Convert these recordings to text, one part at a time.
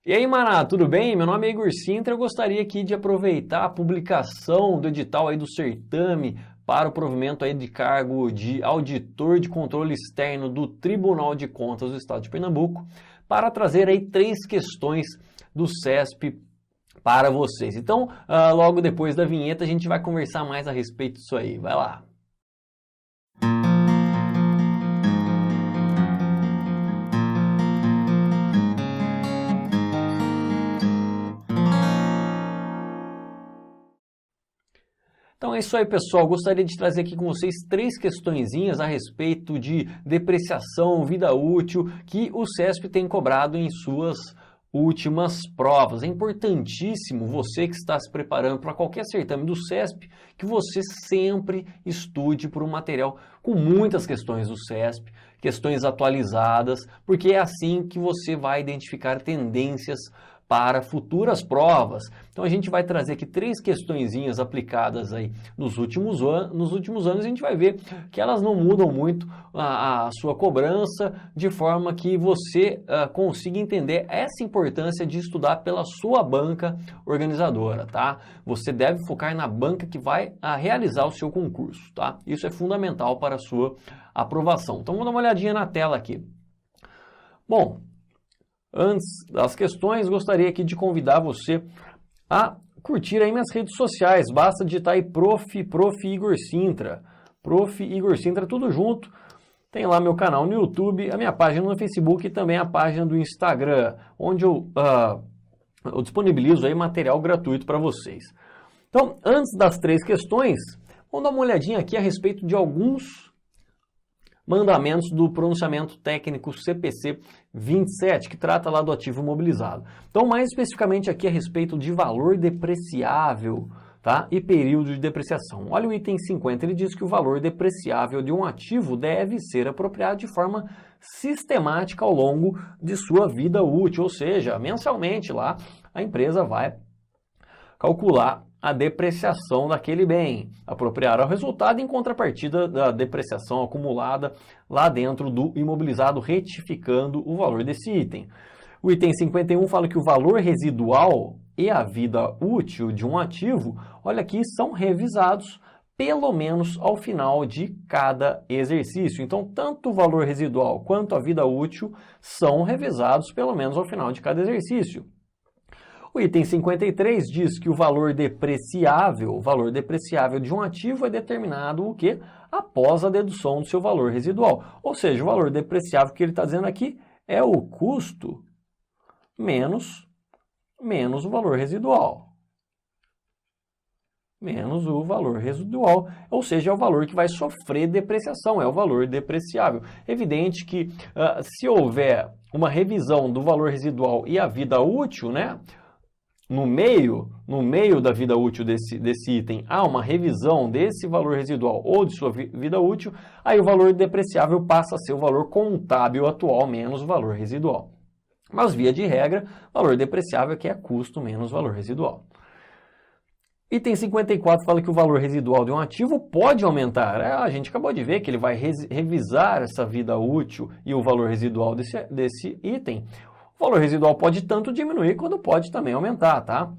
E aí, Maná, tudo bem? Meu nome é Igor Sintra, eu gostaria aqui de aproveitar a publicação do edital aí do certame para o provimento aí de cargo de auditor de controle externo do Tribunal de Contas do Estado de Pernambuco para trazer aí 3 questões do CESP para vocês. Então, logo depois da vinheta a gente vai conversar mais a respeito disso aí. Vai lá! Então é isso aí, pessoal. Gostaria de trazer aqui com vocês 3 questõezinhas a respeito de depreciação, vida útil, que o CESP tem cobrado em suas últimas provas. É importantíssimo você que está se preparando para qualquer certame do CESP, que você sempre estude por um material com muitas questões do CESP, questões atualizadas, porque é assim que você vai identificar tendências para futuras provas. Então a gente vai trazer aqui 3 questõezinhas aplicadas aí nos últimos anos, a gente vai ver que elas não mudam muito a sua cobrança, de forma que você consiga entender essa importância de estudar pela sua banca organizadora, tá? Você deve focar na banca que vai realizar o seu concurso, tá? Isso é fundamental para a sua aprovação. Então vamos dar uma olhadinha na tela aqui. Bom, antes das questões, gostaria aqui de convidar você a curtir aí minhas redes sociais. Basta digitar aí Prof. Igor Sintra. Prof. Igor Sintra, tudo junto. Tem lá meu canal no YouTube, a minha página no Facebook e também a página do Instagram, onde eu disponibilizo aí material gratuito para vocês. Então, antes das 3 questões, vamos dar uma olhadinha aqui a respeito de alguns mandamentos do pronunciamento técnico CPC 27, que trata lá do ativo imobilizado. Então, mais especificamente aqui a respeito de valor depreciável, tá? E período de depreciação. Olha o item 50, ele diz que o valor depreciável de um ativo deve ser apropriado de forma sistemática ao longo de sua vida útil, ou seja, mensalmente lá a empresa vai calcular a depreciação daquele bem, apropriar ao resultado em contrapartida da depreciação acumulada lá dentro do imobilizado, retificando o valor desse item. O item 51 fala que o valor residual e a vida útil de um ativo, olha aqui, são revisados pelo menos ao final de cada exercício. Então, tanto o valor residual quanto a vida útil são revisados pelo menos ao final de cada exercício. O item 53 diz que o valor depreciável de um ativo é determinado o quê? Após a dedução do seu valor residual. Ou seja, o valor depreciável que ele está dizendo aqui é o custo menos o valor residual. Menos o valor residual, ou seja, é o valor que vai sofrer depreciação, é o valor depreciável. Evidente que se houver uma revisão do valor residual e a vida útil, né? No meio da vida útil desse item, há uma revisão desse valor residual ou de sua vida útil, aí o valor depreciável passa a ser o valor contábil atual menos o valor residual. Mas, via de regra, valor depreciável é que é custo menos valor residual. Item 54 fala que o valor residual de um ativo pode aumentar. A gente acabou de ver que ele vai revisar essa vida útil e o valor residual desse item. O valor residual pode tanto diminuir quanto pode também aumentar, tá?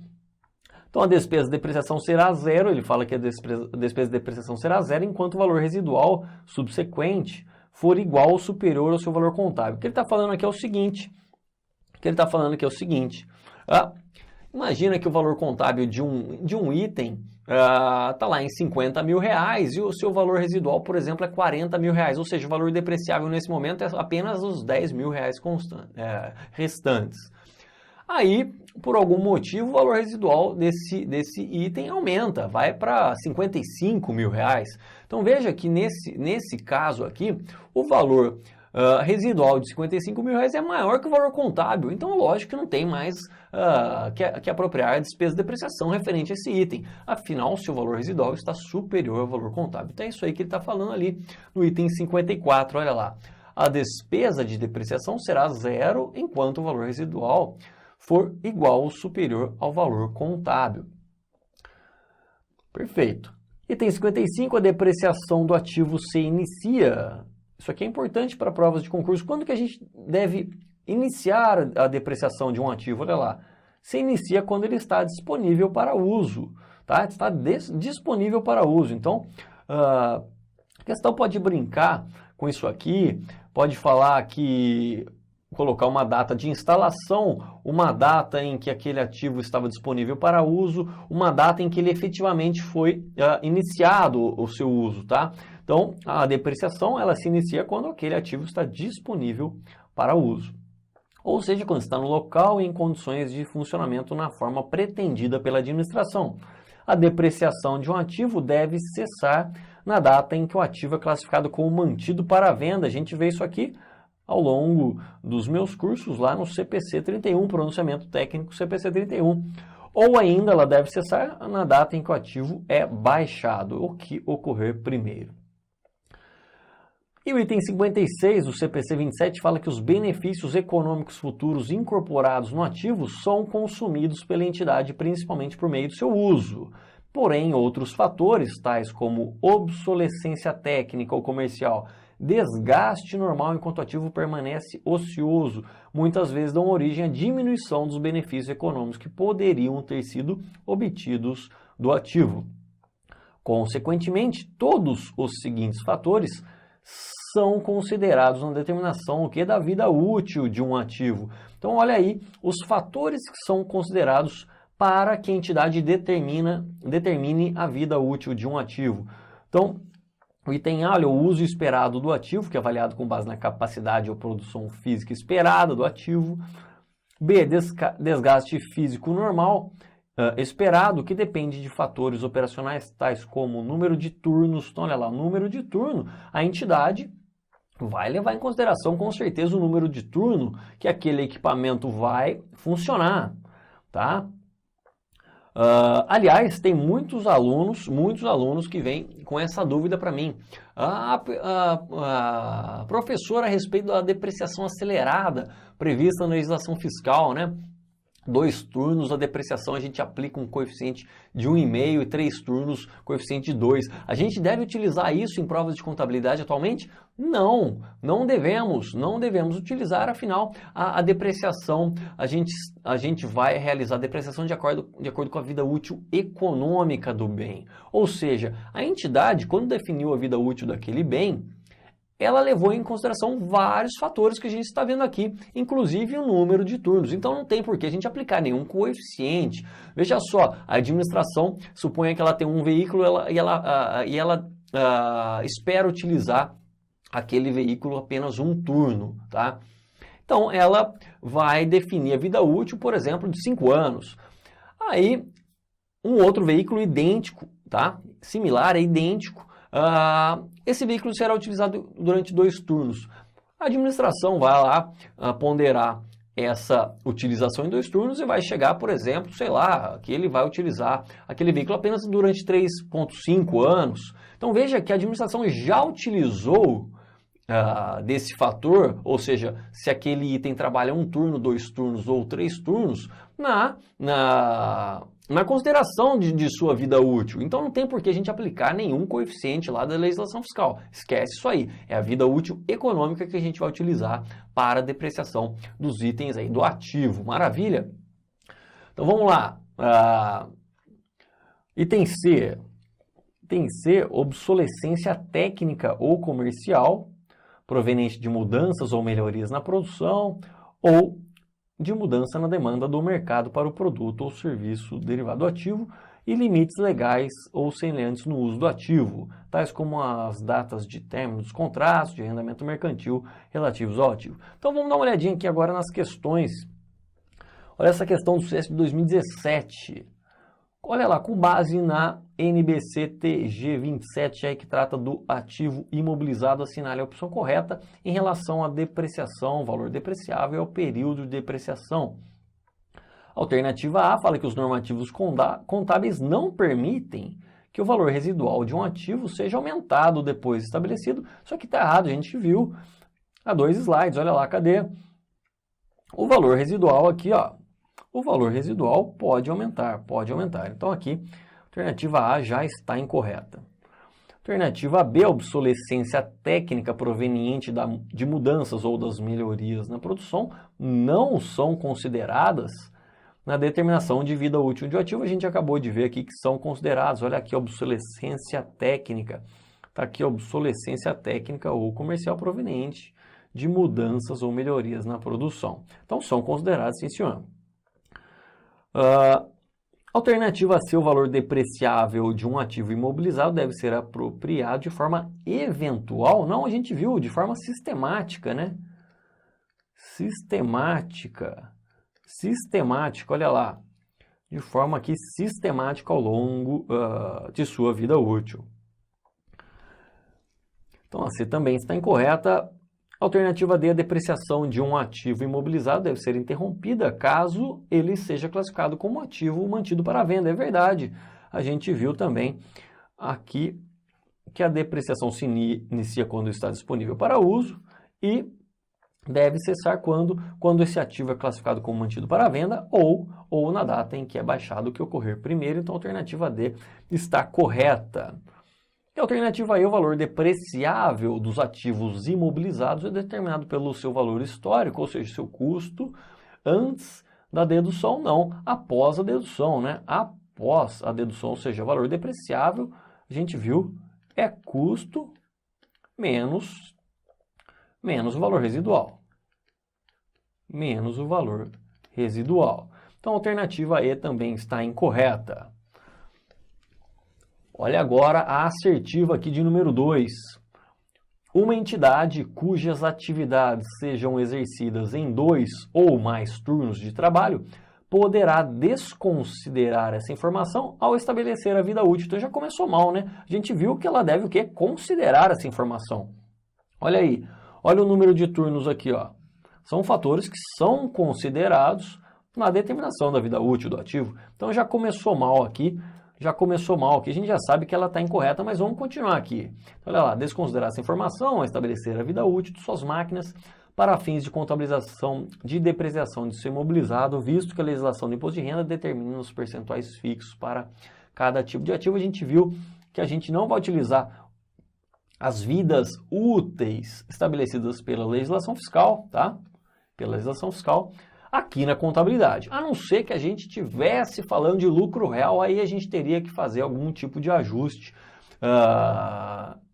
Então a despesa de depreciação será zero, ele fala que a despesa de depreciação será zero enquanto o valor residual subsequente for igual ou superior ao seu valor contábil. O que ele está falando aqui é o seguinte, imagina que o valor contábil de um item está lá em 50 mil reais e o seu valor residual, por exemplo, é 40 mil reais, ou seja, o valor depreciável nesse momento é apenas os 10 mil reais restantes. Aí, por algum motivo, o valor residual desse item aumenta, vai para 55 mil reais. Então veja que nesse caso aqui, o valor residual de 55 mil reais é maior que o valor contábil. Então, lógico que não tem mais que apropriar a despesa de depreciação referente a esse item. Afinal, o seu valor residual está superior ao valor contábil. Então, é isso aí que ele está falando ali no item 54. Olha lá. A despesa de depreciação será zero enquanto o valor residual for igual ou superior ao valor contábil. Perfeito. Item 55, a depreciação do ativo se inicia. Isso aqui é importante para provas de concurso. Quando que a gente deve iniciar a depreciação de um ativo, olha lá, se inicia quando ele está disponível para uso, tá? Está disponível para uso. Então, a questão pode brincar com isso aqui, pode falar que colocar uma data de instalação, uma data em que aquele ativo estava disponível para uso, uma data em que ele efetivamente foi iniciado o seu uso, tá? Então, a depreciação, ela se inicia quando aquele ativo está disponível para uso. Ou seja, quando está no local e em condições de funcionamento na forma pretendida pela administração. A depreciação de um ativo deve cessar na data em que o ativo é classificado como mantido para venda. A gente vê isso aqui ao longo dos meus cursos lá no CPC 31, pronunciamento técnico CPC 31. Ou ainda ela deve cessar na data em que o ativo é baixado, o que ocorrer primeiro. E o item 56 do CPC 27 fala que os benefícios econômicos futuros incorporados no ativo são consumidos pela entidade principalmente por meio do seu uso. Porém, outros fatores, tais como obsolescência técnica ou comercial, desgaste normal enquanto o ativo permanece ocioso, muitas vezes dão origem à diminuição dos benefícios econômicos que poderiam ter sido obtidos do ativo. Consequentemente, todos os seguintes fatores são considerados na determinação da vida útil de um ativo. Então, olha aí os fatores que são considerados para que a entidade determine a vida útil de um ativo. Então, o item A, olha, o uso esperado do ativo, que é avaliado com base na capacidade ou produção física esperada do ativo. B, desgaste físico normal esperado, que depende de fatores operacionais tais como o número de turnos. Então, olha lá, o número de turno, a entidade vai levar em consideração com certeza o número de turno que aquele equipamento vai funcionar, tá? Aliás, tem muitos alunos que vêm com essa dúvida para mim. Professora, a respeito da depreciação acelerada prevista na legislação fiscal, né? 2 turnos, a depreciação a gente aplica um coeficiente de 1,5 e 3 turnos, coeficiente de 2. A gente deve utilizar isso em provas de contabilidade atualmente? Não, não devemos utilizar, afinal, a depreciação, a gente vai realizar a depreciação de acordo com a vida útil econômica do bem. Ou seja, a entidade, quando definiu a vida útil daquele bem, ela levou em consideração vários fatores que a gente está vendo aqui, inclusive o número de turnos. Então não tem por que a gente aplicar nenhum coeficiente. Veja só, a administração supõe que ela tem um veículo e ela espera utilizar aquele veículo apenas um turno, tá? Então ela vai definir a vida útil, por exemplo, de 5 anos. Aí um outro veículo idêntico, tá? Similar, é idêntico. Esse veículo será utilizado durante 2 turnos. A administração vai lá ponderar essa utilização em 2 turnos e vai chegar, por exemplo, sei lá, que ele vai utilizar aquele veículo apenas durante 3,5 anos. Então veja que a administração já utilizou desse fator, ou seja, se aquele item trabalha 1 turno, 2 turnos ou 3 turnos, na consideração de sua vida útil. Então não tem por que a gente aplicar nenhum coeficiente lá da legislação fiscal. Esquece isso aí. É a vida útil econômica que a gente vai utilizar para a depreciação dos itens aí do ativo. Maravilha? Então vamos lá. Item C. Item C, obsolescência técnica ou comercial, proveniente de mudanças ou melhorias na produção ou de mudança na demanda do mercado para o produto ou serviço derivado do ativo e limites legais ou semelhantes no uso do ativo, tais como as datas de término dos contratos de arrendamento mercantil relativos ao ativo. Então vamos dar uma olhadinha aqui agora nas questões. Olha essa questão do CESP 2017. Olha lá, com base na NBC-TG 27, aí que trata do ativo imobilizado, assinale a opção correta em relação à depreciação, valor depreciável e ao período de depreciação. Alternativa A fala que os normativos contábeis não permitem que o valor residual de um ativo seja aumentado depois estabelecido. Isso aqui está errado, a gente viu há 2 slides, olha lá, cadê? O valor residual aqui, ó. O valor residual pode aumentar. Então aqui, a alternativa A já está incorreta. Alternativa B, obsolescência técnica proveniente de mudanças ou das melhorias na produção não são consideradas na determinação de vida útil de um ativo. A gente acabou de ver aqui que são considerados. Olha aqui, obsolescência técnica. Está aqui, obsolescência técnica ou comercial proveniente de mudanças ou melhorias na produção. Então, são considerados, sim, senhor. Alternativa C, o valor depreciável de um ativo imobilizado deve ser apropriado de forma eventual. Não, a gente viu, de forma sistemática, né? Sistemática, olha lá. De forma aqui sistemática ao longo de sua vida útil. Então, a C também está incorreta. Alternativa D, a depreciação de um ativo imobilizado deve ser interrompida caso ele seja classificado como ativo mantido para a venda. É verdade. A gente viu também aqui que a depreciação se inicia quando está disponível para uso e deve cessar quando esse ativo é classificado como mantido para a venda ou na data em que é baixado, o que ocorrer primeiro. Então, a alternativa D está correta. E a alternativa E, o valor depreciável dos ativos imobilizados é determinado pelo seu valor histórico, ou seja, seu custo antes da dedução, não, após a dedução, né? Após a dedução, ou seja, o valor depreciável, a gente viu, é custo menos o valor residual. Menos o valor residual. Então, a alternativa E também está incorreta. Olha agora a assertiva aqui de número 2. Uma entidade cujas atividades sejam exercidas em 2 ou mais turnos de trabalho poderá desconsiderar essa informação ao estabelecer a vida útil. Então já começou mal, né? A gente viu que ela deve o quê? Considerar essa informação. Olha aí, olha o número de turnos aqui, ó. São fatores que são considerados na determinação da vida útil do ativo. Então já começou mal aqui. A gente já sabe que ela está incorreta, mas vamos continuar aqui. Então, olha lá, desconsiderar essa informação, estabelecer a vida útil de suas máquinas para fins de contabilização de depreciação de seu imobilizado, visto que a legislação do imposto de renda determina os percentuais fixos para cada tipo de ativo. A gente viu que a gente não vai utilizar as vidas úteis estabelecidas pela legislação fiscal, tá? Pela legislação fiscal, aqui na contabilidade. A não ser que a gente estivesse falando de lucro real, aí a gente teria que fazer algum tipo de ajuste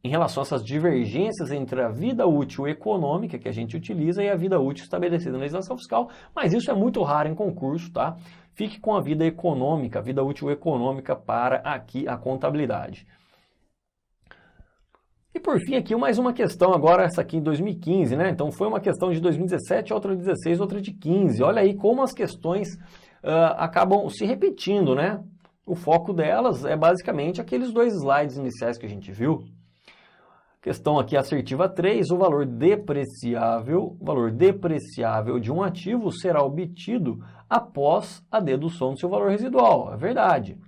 em relação a essas divergências entre a vida útil econômica que a gente utiliza e a vida útil estabelecida na legislação fiscal, mas isso é muito raro em concurso, tá? Fique com a vida econômica, a vida útil econômica para aqui a contabilidade. E por fim aqui mais uma questão agora, essa aqui em 2015, né? Então foi uma questão de 2017, outra de 16, outra de 15. Olha aí como as questões acabam se repetindo, né? O foco delas é basicamente aqueles 2 slides iniciais que a gente viu. Questão aqui assertiva 3, o valor depreciável de um ativo será obtido após a dedução do seu valor residual. É verdade.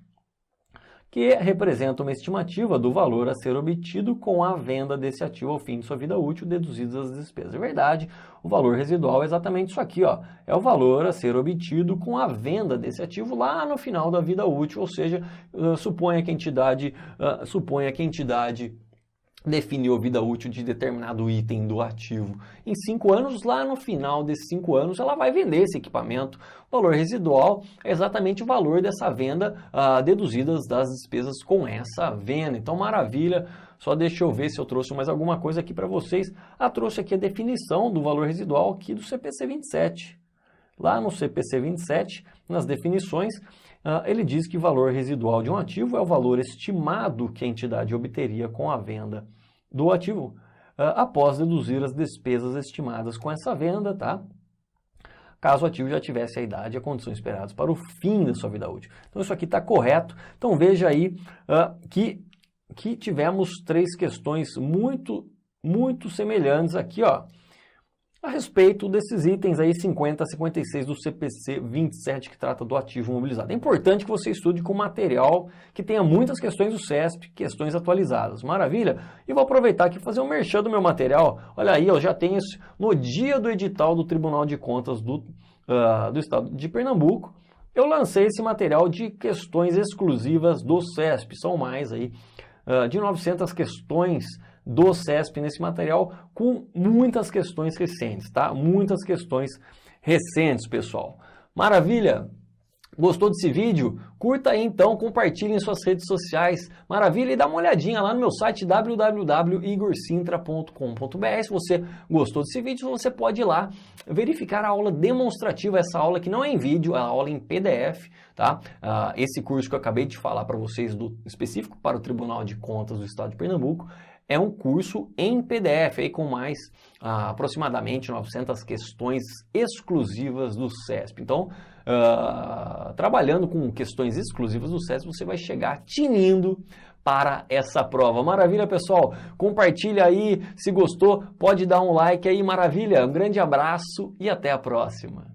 Que representa uma estimativa do valor a ser obtido com a venda desse ativo ao fim de sua vida útil, deduzidas as despesas. É verdade, o valor residual é exatamente isso aqui, ó. É o valor a ser obtido com a venda desse ativo lá no final da vida útil, ou seja, suponha que a entidade definiu a vida útil de determinado item do ativo. Em 5 anos, lá no final desses 5 anos, ela vai vender esse equipamento. O valor residual é exatamente o valor dessa venda deduzidas das despesas com essa venda. Então, maravilha. Só deixa eu ver se eu trouxe mais alguma coisa aqui para vocês. Trouxe aqui a definição do valor residual aqui do CPC 27. Lá no CPC 27, nas definições, ele diz que o valor residual de um ativo é o valor estimado que a entidade obteria com a venda do ativo, após deduzir as despesas estimadas com essa venda, tá? Caso o ativo já tivesse a idade e a condição esperadas para o fim da sua vida útil. Então isso aqui está correto. Então veja aí que tivemos 3 questões muito semelhantes aqui, ó, a respeito desses itens aí 50 a 56 do CPC 27, que trata do ativo imobilizado. É importante que você estude com material que tenha muitas questões do CESP, questões atualizadas. Maravilha? E vou aproveitar aqui e fazer um merchan do meu material. Olha aí, eu já tenho isso no dia do edital do Tribunal de Contas do Estado de Pernambuco. Eu lancei esse material de questões exclusivas do CESP. São mais aí de 900 questões do CESP nesse material, com muitas questões recentes, tá? Muitas questões recentes, pessoal. Maravilha? Gostou desse vídeo? Curta aí então, compartilhe em suas redes sociais. Maravilha? E dá uma olhadinha lá no meu site www.igorsintra.com.br. Se você gostou desse vídeo, você pode ir lá verificar a aula demonstrativa, essa aula que não é em vídeo, é a aula em PDF, tá? Esse curso que eu acabei de falar para vocês, específico para o Tribunal de Contas do Estado de Pernambuco, é um curso em PDF, aí com mais aproximadamente 900 questões exclusivas do CESP. Então, trabalhando com questões exclusivas do CESP, você vai chegar tinindo para essa prova. Maravilha, pessoal? Compartilha aí, se gostou, pode dar um like aí, maravilha. Um grande abraço e até a próxima.